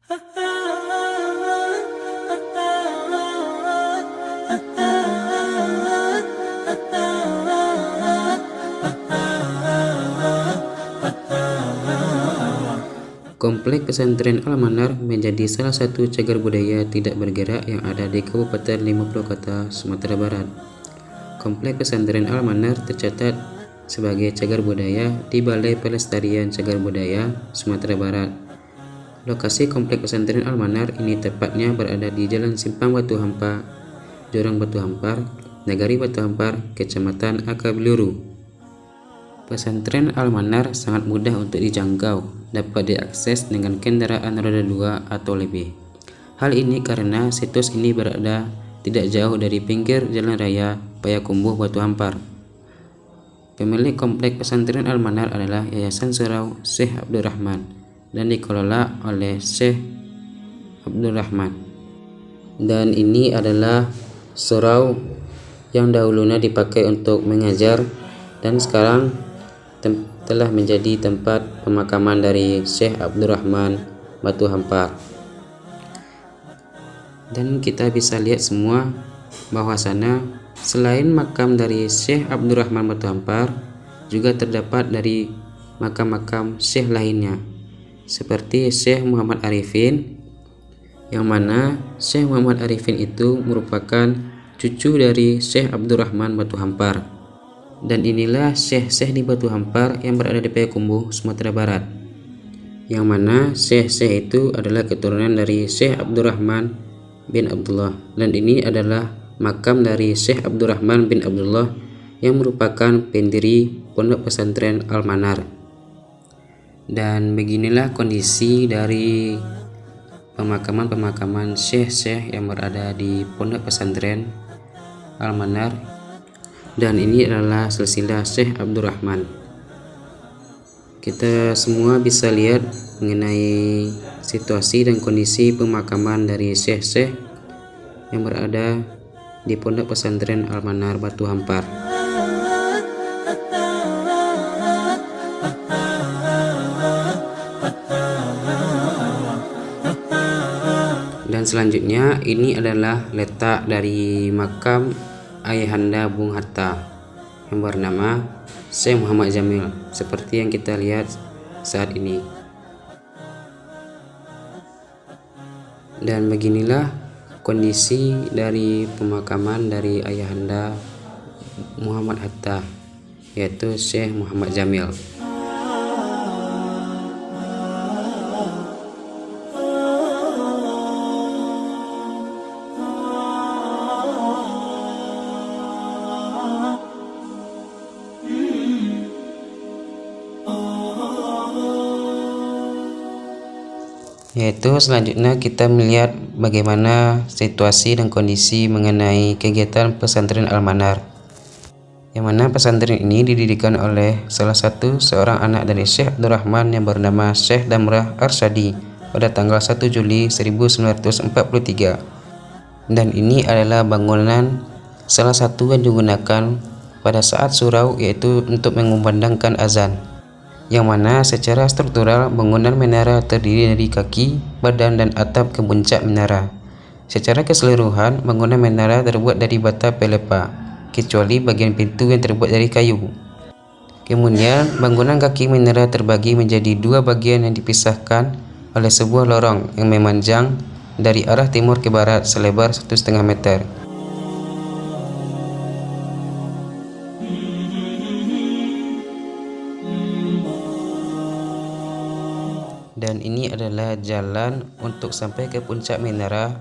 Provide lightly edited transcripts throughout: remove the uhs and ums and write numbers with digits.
Komplek Pesantren Al-Manar menjadi salah satu cagar budaya tidak bergerak yang ada di Kabupaten 50 Kota, Sumatera Barat. Komplek Pesantren Al-Manar tercatat sebagai cagar budaya di Balai Pelestarian Cagar Budaya, Sumatera Barat. Lokasi Komplek Pesantren Al-Manar ini tepatnya berada di Jalan Simpang Batu Hampa, Jurang Batu Hampar, Nagari Batu Hampar, Kecamatan Akabiluru. Pesantren Al-Manar sangat mudah untuk dijangkau, dapat diakses dengan kendaraan roda 2 atau lebih. Hal ini karena situs ini berada tidak jauh dari pinggir jalan raya Payakumbuh Batu Hampar. Pemilik Komplek Pesantren Al-Manar adalah Yayasan Surau Syekh Abdul Rahman dan dikelola oleh Syekh Abdul Rahman. Dan ini adalah surau yang dahulunya dipakai untuk mengajar dan sekarang telah menjadi tempat pemakaman dari Syekh Abdul Rahman Batu Hampar. Dan kita bisa lihat semua bahwasanya selain makam dari Syekh Abdul Rahman Batu Hampar, juga terdapat dari makam-makam Syekh lainnya seperti Syekh Muhammad Arifin, yang mana Syekh Muhammad Arifin itu merupakan cucu dari Syekh Abdul Rahman Batu Hampar. Dan inilah syekh-syekh di Batu Hampar yang berada di Payakumbuh, Sumatera Barat, yang mana syekh-syekh itu adalah keturunan dari Syekh Abdul Rahman bin Abdullah, dan ini adalah makam dari Syekh Abdul Rahman bin Abdullah yang merupakan pendiri Pondok Pesantren Al-Manar. Dan beginilah kondisi dari pemakaman-pemakaman syekh-syekh yang berada di Pondok Pesantren Al-Manar. Dan ini adalah silsilah Syekh Abdul Rahman. Kita semua bisa lihat mengenai situasi dan kondisi pemakaman dari syekh-syekh yang berada di Pondok Pesantren Al-Manar Batu Hampar. Dan selanjutnya ini adalah letak dari makam Ayahanda Bung Hatta yang bernama Syekh Muhammad Jamil, seperti yang kita lihat saat ini. Dan beginilah kondisi dari pemakaman dari Ayahanda Muhammad Hatta, yaitu Syekh Muhammad Jamil. Yaitu selanjutnya kita melihat bagaimana situasi dan kondisi mengenai kegiatan pesantren Al-Manar, yang mana pesantren ini didirikan oleh seorang anak dari Syekh Abdul Rahman yang bernama Syekh Damrah Arsyadi pada tanggal 1 Juli 1943. Dan ini adalah bangunan salah satu yang digunakan pada saat surau, yaitu untuk mengumandangkan azan, yang mana secara struktural bangunan menara terdiri dari kaki, badan, dan atap ke puncak menara. Secara keseluruhan bangunan menara terbuat dari bata pelepah, kecuali bagian pintu yang terbuat dari kayu. Kemudian bangunan kaki menara terbagi menjadi dua bagian yang dipisahkan oleh sebuah lorong yang memanjang dari arah timur ke barat selebar 1,5 meter. Dan ini adalah jalan untuk sampai ke puncak menara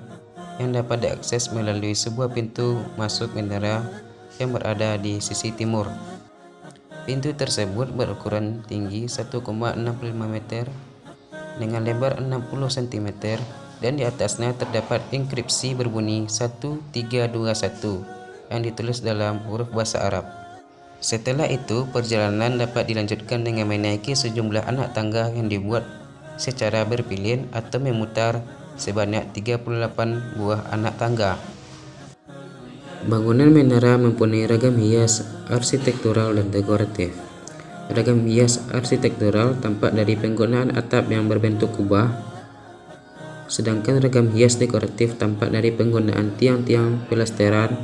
yang dapat diakses melalui sebuah pintu masuk menara yang berada di sisi timur. Pintu tersebut berukuran tinggi 1,65 meter dengan lebar 60 cm, dan di atasnya terdapat inskripsi berbunyi 1321 yang ditulis dalam huruf bahasa Arab. Setelah itu perjalanan dapat dilanjutkan dengan menaiki sejumlah anak tangga yang dibuat secara berpilihan atau memutar sebanyak 38 buah anak tangga. Bangunan menara mempunyai ragam hias arsitektural dan dekoratif. Ragam hias arsitektural tampak dari penggunaan atap yang berbentuk kubah, Sedangkan ragam hias dekoratif tampak dari penggunaan tiang-tiang pelesteran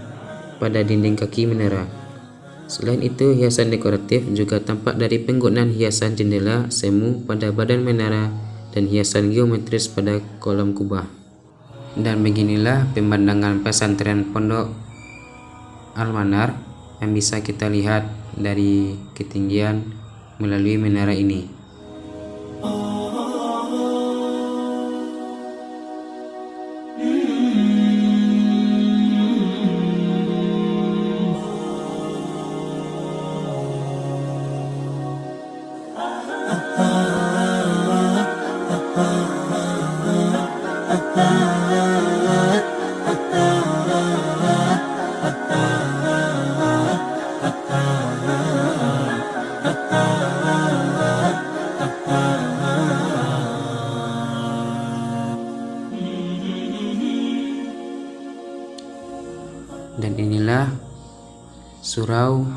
pada dinding kaki menara. Selain itu, hiasan dekoratif juga tampak dari penggunaan hiasan jendela semu pada badan menara dan hiasan geometris pada kolom kubah. Dan beginilah pemandangan pesantren Pondok Al-Manar yang bisa kita lihat dari ketinggian melalui menara ini. Dan inilah surau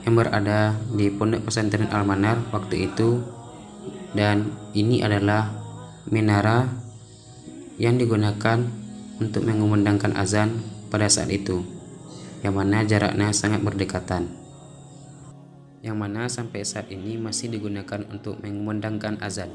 yang berada di Pondok Pesantren Al-Manar waktu itu, dan ini adalah menara yang digunakan untuk mengumandangkan azan pada saat itu, yang mana jaraknya sangat berdekatan, yang mana sampai saat ini masih digunakan untuk mengumandangkan azan.